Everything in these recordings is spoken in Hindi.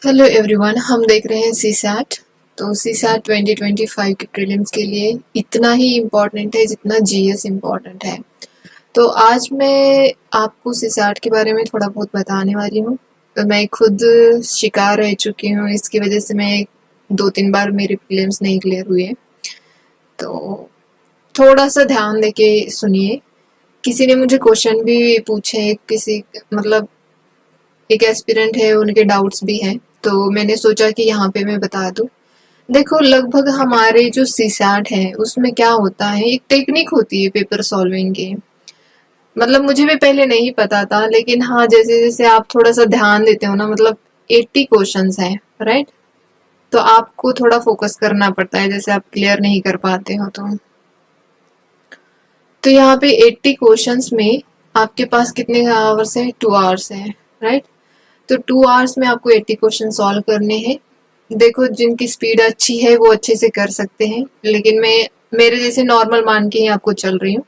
हेलो एवरीवन, हम देख रहे हैं सी सैट। तो सी सैट 2025 के प्रीलिम्स के लिए इतना ही इम्पोर्टेंट है जितना जीएस इम्पोर्टेंट है। तो आज मैं आपको सी सैट के बारे में थोड़ा बहुत बताने वाली हूँ। तो मैं खुद शिकार रह चुकी हूँ, इसकी वजह से मैं 2-3 बार मेरे प्रीलिम्स नहीं क्लियर हुए। तो थोड़ा सा ध्यान देके सुनिए। किसी ने मुझे क्वेश्चन भी पूछे, किसी मतलब एक एस्पिरेंट है, उनके डाउट्स भी हैं, तो मैंने सोचा कि यहाँ पे मैं बता दूँ। देखो, लगभग हमारे जो सीसैट है उसमें क्या होता है, एक टेक्निक होती है पेपर सॉल्विंग की। मतलब मुझे भी पहले नहीं पता था, लेकिन हाँ, जैसे जैसे आप थोड़ा सा ध्यान देते हो ना, मतलब 80 क्वेश्चंस हैं, राइट? तो आपको थोड़ा फोकस करना पड़ता है, जैसे आप क्लियर नहीं कर पाते हो तो यहाँ पे 80 क्वेश्चंस में आपके पास कितने आवर्स है? 2 आवर्स है, राइट? तो 2 आवर्स में आपको 80 क्वेश्चन सॉल्व करने हैं। देखो, जिनकी स्पीड अच्छी है वो अच्छे से कर सकते हैं, लेकिन मैं मेरे जैसे नॉर्मल मान के ही आपको चल रही हूँ।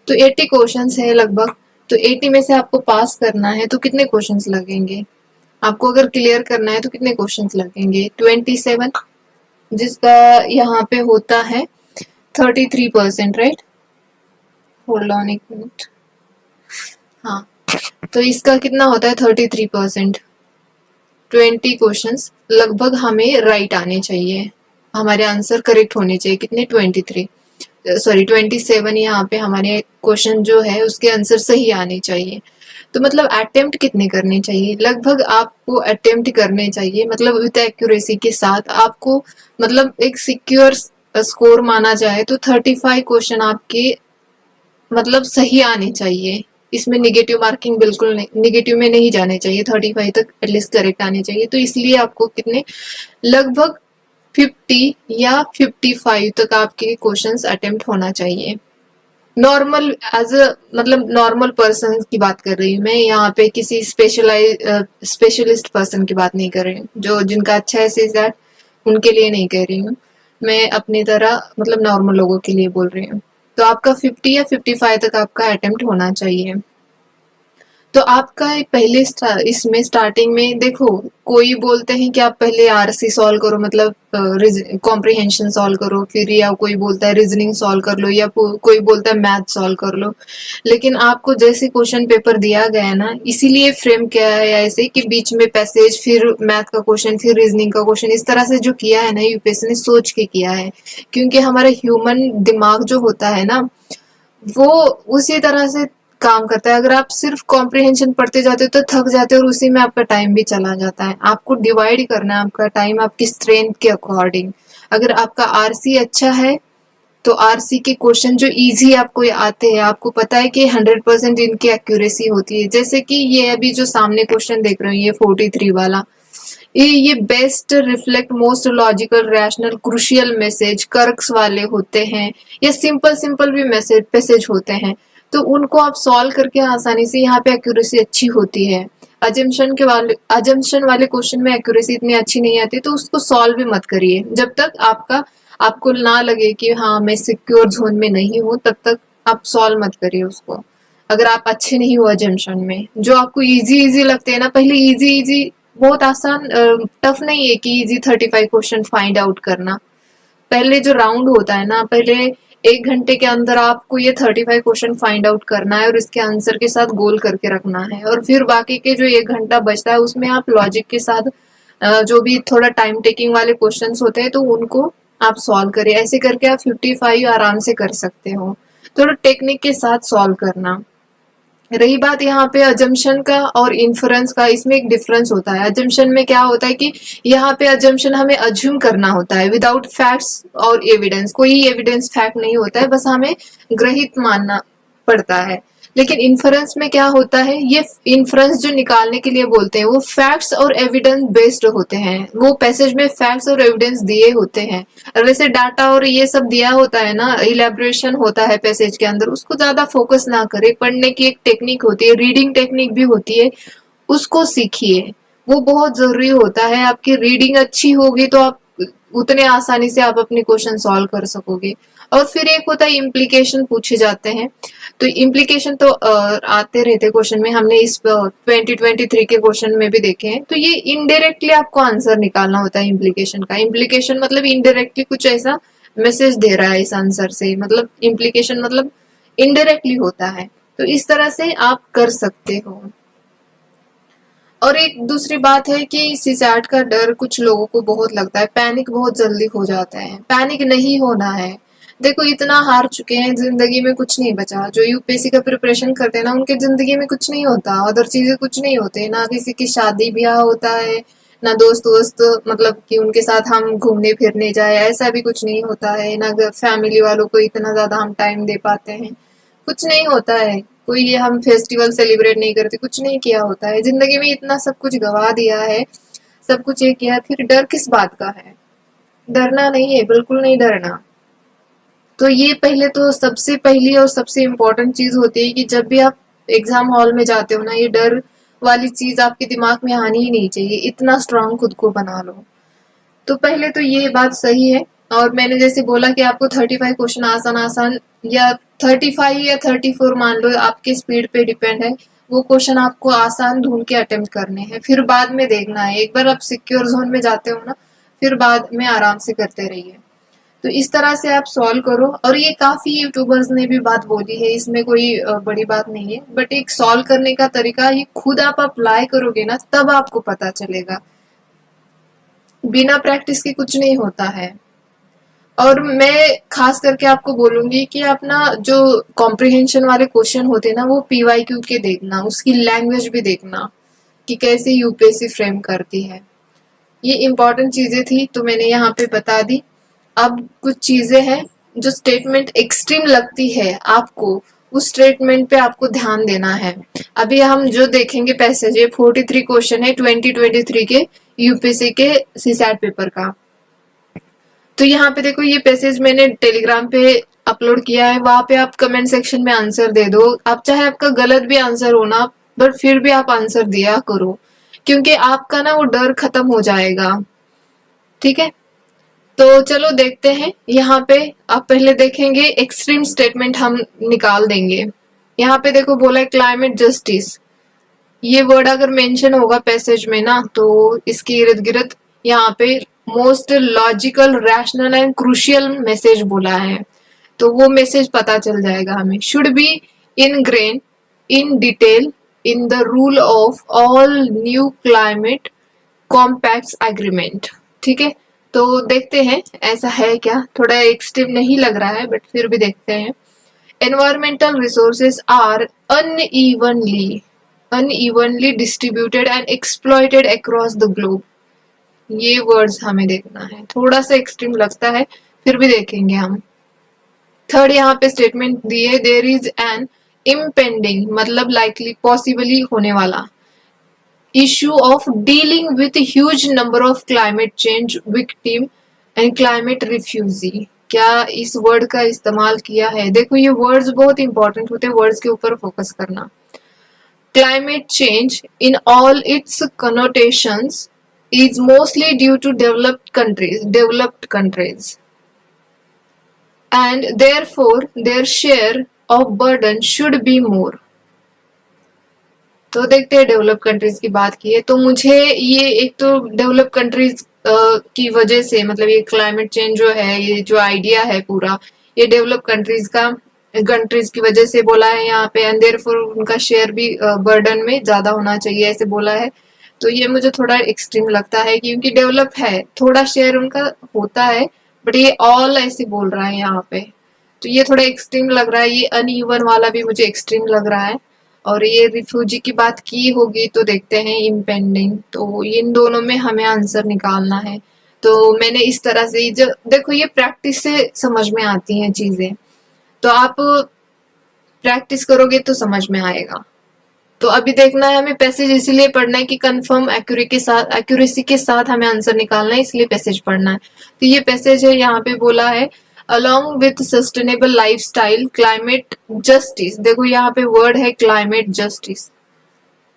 तो 80 क्वेश्चंस है लगभग। तो 80 में से आपको पास करना है तो कितने क्वेश्चंस लगेंगे? आपको अगर क्लियर करना है तो कितने क्वेश्चंस लगेंगे? 27, जिसका यहाँ पे होता है 33%, राइट? होल्ड ऑन एक मिनट। हाँ, तो इसका कितना होता है? 33%। 20 क्वेश्चंस लगभग हमें राइट आने चाहिए, हमारे आंसर करेक्ट होने चाहिए। कितने? 23, सॉरी 27। यहाँ पे हमारे क्वेश्चन जो है उसके आंसर सही आने चाहिए। तो मतलब अटेम्प्ट कितने करने चाहिए? लगभग आपको अटेम्प्ट करने चाहिए, मतलब विद एक्यूरेसी के साथ आपको, मतलब एक सिक्योर स्कोर माना जाए तो 35 क्वेश्चन आपके मतलब सही आने चाहिए। इसमें निगेटिव मार्किंग बिल्कुल नहीं, निगेटिव में नहीं जाने चाहिए। 35 तक एटलीस्ट करेक्ट आने चाहिए। तो इसलिए आपको कितने, लगभग 50 या 55 तक आपके क्वेश्चंस अटेम्प्ट होना चाहिए। नॉर्मल एज अ, मतलब नॉर्मल पर्सन की बात कर रही हूँ मैं यहाँ पे, किसी स्पेशलिस्ट पर्सन की बात नहीं कर रही हूँ। जो जिनका अच्छा है सीसैट, उनके लिए नहीं कह रही हूँ मैं, अपनी तरह मतलब नॉर्मल लोगों के लिए बोल रही हूँ। तो आपका 50 या 55 तक आपका अटेम्प्ट होना चाहिए। तो आपका पहले इसमें स्टार्टिंग में देखो, कोई बोलते हैं कि आप पहले आरसी सॉल्व करो, मतलब कॉम्प्रिहेंशन सॉल्व करो, फिर या कोई बोलता है रीजनिंग सॉल्व कर लो, या कोई बोलता है मैथ सॉल्व कर लो। लेकिन आपको जैसे क्वेश्चन पेपर दिया गया है ना, इसीलिए फ्रेम किया है ऐसे कि बीच में पैसेज, फिर मैथ का क्वेश्चन, फिर रीजनिंग का क्वेश्चन, इस तरह से जो किया है ना, यूपीएससी ने सोच के किया है। क्योंकि हमारा ह्यूमन दिमाग जो होता है ना, वो उसी तरह से काम करता है। अगर आप सिर्फ कॉम्प्रिहेंशन पढ़ते जाते हो तो थक जाते हो, और उसी में आपका टाइम भी चला जाता है। आपको डिवाइड करना है आपका टाइम आपकी स्ट्रेंथ के अकॉर्डिंग। अगर आपका आरसी अच्छा है तो आरसी के क्वेश्चन जो इजी आपको आते हैं, आपको पता है कि 100% इनकी एक्यूरेसी होती है। जैसे कि ये अभी जो सामने क्वेश्चन देख रहे हो, ये 43 वाला, ये best reflect most logical rational crucial message कर्क्स वाले होते हैं, या सिंपल सिंपल भी मैसेज पैसेज होते हैं। तो उनको आप सॉल्व करके आसानी से, यहाँ पे एक्यूरेसी अच्छी होती है। अजम्पशन वाले क्वेश्चन में एक्यूरेसी इतनी अच्छी नहीं आती, तो उसको सॉल्व भी मत करिए जब तक आपको ना लगे कि हाँ मैं सिक्योर जोन में नहीं हूँ, तब तक आप सॉल्व मत करिए उसको। अगर आप अच्छे नहीं हो अजम्पशन में, जो आपको इजी इजी लगते हैं ना, पहले इजी इजी, बहुत आसान, टफ नहीं है कि इजी 35 क्वेश्चन फाइंड आउट करना। पहले जो राउंड होता है ना, पहले 1 घंटे के अंदर आपको ये 35 क्वेश्चन फाइंड आउट करना है और इसके आंसर के साथ गोल करके रखना है। और फिर बाकी के जो 1 घंटा बचता है उसमें आप लॉजिक के साथ जो भी थोड़ा टाइम टेकिंग वाले क्वेश्चन होते हैं तो उनको आप सॉल्व करिए। ऐसे करके आप 55 आराम से कर सकते हो। थोड़ा टेक्निक के साथ सॉल्व करना। रही बात यहाँ पे अजम्पशन का और इन्फ्रेंस का, इसमें एक डिफरेंस होता है। अजम्पशन में क्या होता है कि यहाँ पे अजम्पशन हमें अज्यूम करना होता है विदाउट फैक्ट्स और एविडेंस। कोई एविडेंस फैक्ट नहीं होता है, बस हमें ग्रहित मानना पड़ता है। लेकिन इन्फ्रेंस में क्या होता है, ये इन्फ्रेंस जो निकालने के लिए बोलते हैं वो फैक्ट्स और एविडेंस बेस्ड होते हैं। वो पैसेज में फैक्ट्स और एविडेंस दिए होते हैं। और वैसे डाटा और ये सब दिया होता है ना, इलेबोरेशन होता है पैसेज के अंदर, उसको ज्यादा फोकस ना करे। पढ़ने की एक टेक्निक होती है, रीडिंग टेक्निक भी होती है, उसको सीखिए। वो बहुत जरूरी होता है। आपकी रीडिंग अच्छी होगी तो आप उतने आसानी से आप अपने क्वेश्चन सॉल्व कर सकोगे। और फिर एक होता है इम्प्लीकेशन पूछे जाते हैं। तो इम्प्लीकेशन तो आते रहते क्वेश्चन में, हमने इस 2023 के क्वेश्चन में भी देखे हैं। तो ये इनडायरेक्टली आपको आंसर निकालना होता है इम्प्लीकेशन का। इम्प्लीकेशन मतलब इनडायरेक्टली कुछ ऐसा मैसेज दे रहा है इस आंसर से, मतलब इम्प्लीकेशन मतलब इनडायरेक्टली होता है। तो इस तरह से आप कर सकते हो। और एक दूसरी बात है कि सीसैट का डर कुछ लोगों को बहुत लगता है, पैनिक बहुत जल्दी हो जाता है। पैनिक नहीं होना है। देखो इतना हार चुके हैं, जिंदगी में कुछ नहीं बचा। जो यूपीएससी का प्रिपरेशन करते हैं ना, उनके जिंदगी में कुछ नहीं होता, अदर चीजें कुछ नहीं होते ना, किसी की शादी ब्याह होता है, ना दोस्त वोस्त मतलब कि उनके साथ हम घूमने फिरने जाए, ऐसा भी कुछ नहीं होता है ना। फैमिली वालों को इतना ज्यादा हम टाइम दे पाते हैं, कुछ नहीं होता है। कोई ये हम फेस्टिवल सेलिब्रेट नहीं करते, कुछ नहीं किया होता है जिंदगी में, इतना सब कुछ गवा दिया है, सब कुछ ये किया है, फिर डर किस बात का है? डरना नहीं है, बिल्कुल नहीं डरना। तो ये पहले तो सबसे पहली और सबसे इम्पोर्टेंट चीज होती है कि जब भी आप एग्जाम हॉल में जाते हो ना, ये डर वाली चीज आपके दिमाग में आनी ही नहीं चाहिए। इतना स्ट्रांग खुद को बना लो। तो पहले तो ये बात सही है। और मैंने जैसे बोला कि आपको 35 क्वेश्चन आसान आसान या 35 या 34 मान लो, आपके स्पीड पे डिपेंड है। वो क्वेश्चन आपको आसान ढूंढ के अटेम्प्ट करने हैं, फिर बाद में देखना है। एक बार आप सिक्योर जोन में जाते हो ना, फिर बाद में आराम से करते रहिए। तो इस तरह से आप सॉल्व करो। और ये काफी यूट्यूबर्स ने भी बात बोली है, इसमें कोई बड़ी बात नहीं है। बट एक सॉल्व करने का तरीका ये खुद आप अप्लाई करोगे ना, तब आपको पता चलेगा। बिना प्रैक्टिस के कुछ नहीं होता है। और मैं खास करके आपको बोलूंगी कि अपना जो कॉम्प्रिहेंशन वाले क्वेश्चन होते हैं ना, वो पीवाईक्यू के देखना, उसकी लैंग्वेज भी देखना कि कैसे यूपीएससी फ्रेम करती है। ये इंपॉर्टेंट चीजें थी तो मैंने यहाँ पे बता दी। अब कुछ चीजें हैं जो स्टेटमेंट एक्सट्रीम लगती है आपको, उस स्टेटमेंट पे आपको ध्यान देना है। अभी हम जो देखेंगे पैसेज, ये 43 क्वेश्चन है 2023 के यूपीएससी के सीसैट पेपर का। तो यहाँ पे देखो, ये पैसेज मैंने टेलीग्राम पे अपलोड किया है, वहां पे आप कमेंट सेक्शन में आंसर दे दो। आप चाहे आपका गलत भी आंसर हो ना, बट फिर भी आप आंसर दिया करो, क्योंकि आपका ना वो डर खत्म हो जाएगा। ठीक है, तो चलो देखते हैं। यहाँ पे आप पहले देखेंगे एक्सट्रीम स्टेटमेंट हम निकाल देंगे। यहाँ पे देखो बोला है क्लाइमेट जस्टिस। ये वर्ड अगर मेंशन होगा पैसेज में ना, तो इसके इर्द गिर्द यहाँ पे most logical rational and crucial message बोला है, तो वो मैसेज पता चल जाएगा हमें। Should be ingrained in detail in the rule of all new climate compact agreement. ठीक है, तो देखते हैं ऐसा है क्या। थोड़ा एक्सट्रीम नहीं लग रहा है, बट फिर भी देखते हैं। Environmental resources are unevenly distributed and exploited across the globe. ये वर्ड्स हमें देखना है, थोड़ा सा एक्सट्रीम लगता है, फिर भी देखेंगे हम। थर्ड यहाँ पे स्टेटमेंट दिए, देयर इज एन इम्पेंडिंग मतलब लाइकली पॉसिबली होने वाला issue of dealing with huge number of climate change victim and climate refugee. क्या इस वर्ड का इस्तेमाल किया है? देखो ये वर्ड्स बहुत इंपॉर्टेंट होते हैं, वर्ड्स के ऊपर फोकस करना। Climate change in all its connotations is mostly due to developed countries, and therefore their share of burden should be more. तो देखते हैं, डेवलप कंट्रीज की बात की है तो मुझे ये एक तो डेवलप कंट्रीज की वजह से, मतलब ये क्लाइमेट चेंज जो है, ये जो आइडिया है पूरा, ये डेवलप कंट्रीज की वजह से बोला है यहाँ पे। एंड देयरफॉर उनका शेयर भी बर्डन में ज्यादा होना चाहिए, ऐसे बोला है। तो ये मुझे थोड़ा एक्सट्रीम लगता है, क्योंकि डेवलप है, थोड़ा शेयर उनका होता है, बट ये ऑल ऐसे बोल रहा है यहाँ पे, तो ये थोड़ा एक्सट्रीम लग रहा है। ये अनइवन वाला भी मुझे एक्सट्रीम लग रहा है। और ये रिफ्यूजी की बात की होगी तो देखते हैं इम्पेंडिंग, तो इन दोनों में हमें आंसर निकालना है। तो मैंने इस तरह से, जो देखो ये प्रैक्टिस से समझ में आती हैं चीजें, तो आप प्रैक्टिस करोगे तो समझ में आएगा। तो अभी देखना है हमें पैसेज, इसीलिए पढ़ना है कि कंफर्म एक्यूरेसी के साथ हमें आंसर निकालना है, इसलिए पैसेज पढ़ना है। तो ये पैसेज है, यहाँ पे बोला है along with sustainable lifestyle climate justice। देखो यहाँ पे वर्ड है climate justice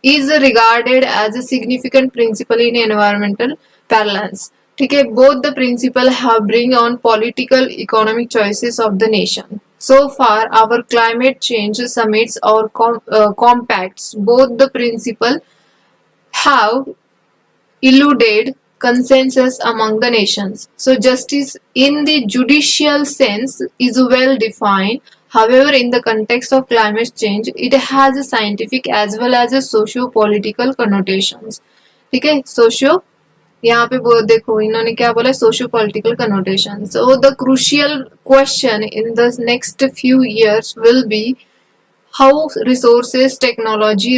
is regarded as a significant principle in environmental balance। ठीक है, both the principle have bring on political economic choices of the nation. So far, our climate change summits or compacts, both the principal have eluded consensus among the nations. So justice in the judicial sense is well defined. However, in the context of climate change, it has a scientific as well as a socio-political connotations. ठीक है, सोशियो, यहाँ पे वो देखो इन्होंने क्या बोला, socio political connotation. So the crucial question in the next few years will be how resources, technology,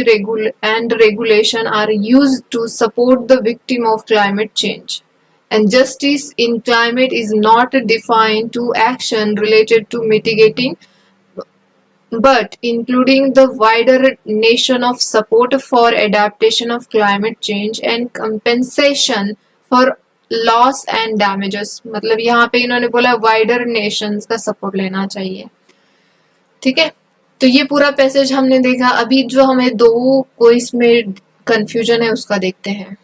and regulation are used to support the victim of climate change. And justice in climate is not defined to action related to mitigating, but including the wider nation of support for adaptation of climate change and compensation for loss and damages. मतलब यहाँ पे इन्होंने बोला wider nations का support लेना चाहिए. ठीक है, तो ये पूरा पैसेज हमने देखा. अभी जो हमें दो को इसमें कंफ्यूजन है उसका देखते हैं.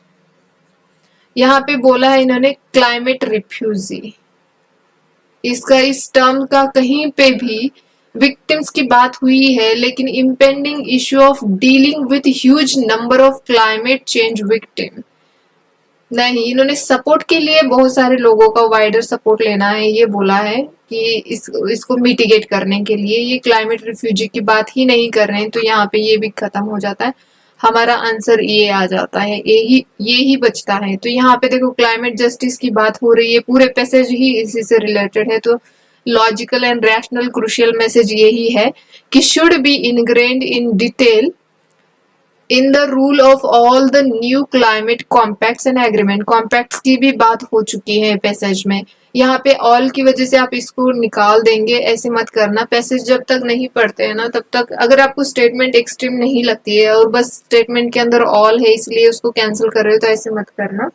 यहाँ पे बोला है इन्होंने क्लाइमेट रिफ्यूजी. इसका इस टर्म का कहीं पे भी विक्टिम्स की बात हुई है, लेकिन impending issue of dealing with huge number of climate change victim नहीं. इन्होंने सपोर्ट के लिए बहुत सारे लोगों का वाइडर सपोर्ट लेना है, ये बोला है कि इसको मिटिगेट करने के लिए. ये क्लाइमेट रिफ्यूजी की बात ही नहीं कर रहे हैं, तो यहाँ पे ये भी खत्म हो जाता है. हमारा आंसर ये आ जाता है, ये ही बचता है. तो यहाँ पे देखो क्लाइमेट जस्टिस की बात हो रही है, पूरे पैसेज ही इसी से रिलेटेड है. तो logical and rational crucial message यही है कि should be ingrained in detail in the rule of all the new climate compacts and agreement. Compacts की भी बात हो चुकी है पैसेज में. यहाँ पे ऑल की वजह से आप इसको निकाल देंगे, ऐसे मत करना. पैसेज जब तक नहीं पढ़ते हैं ना तब तक, अगर आपको स्टेटमेंट एक्सट्रीम नहीं लगती है और बस स्टेटमेंट के अंदर ऑल है इसलिए उसको कैंसिल कर रहे हो, तो ऐसे मत करना,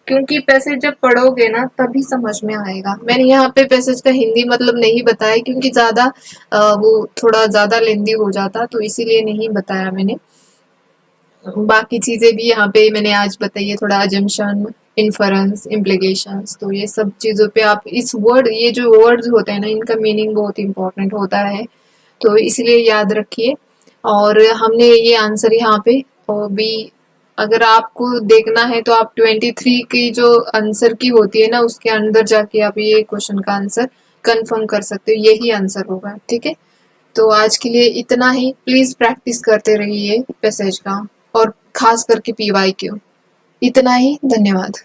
क्योंकि पैसेज जब पढ़ोगे ना तभी समझ में आएगा. मैंने यहाँ पे पैसेज का हिंदी मतलब नहीं बताया क्योंकि ज्यादा वो थोड़ा ज्यादा लेंदी हो जाता, तो इसीलिए नहीं बताया मैंने. बाकी चीजें भी यहाँ पे मैंने आज बताई है, थोड़ा अजम्पशन, इन्फरेंस, इम्प्लीकेशंस. तो ये सब चीजों पे आप इस वर्ड, ये जो वर्ड्स होते हैं ना इनका मीनिंग बहुत इंपॉर्टेंट होता है, तो इसलिए याद रखिए. और हमने ये आंसर यहाँ पे और भी, अगर आपको देखना है तो आप 23 की जो आंसर की होती है ना उसके अंदर जाके आप ये क्वेश्चन का आंसर कंफर्म कर सकते हो, यही आंसर होगा. ठीक है, तो आज के लिए इतना ही. प्लीज प्रैक्टिस करते रहिए पैसेज का और खास करके PYQ. इतना ही, धन्यवाद.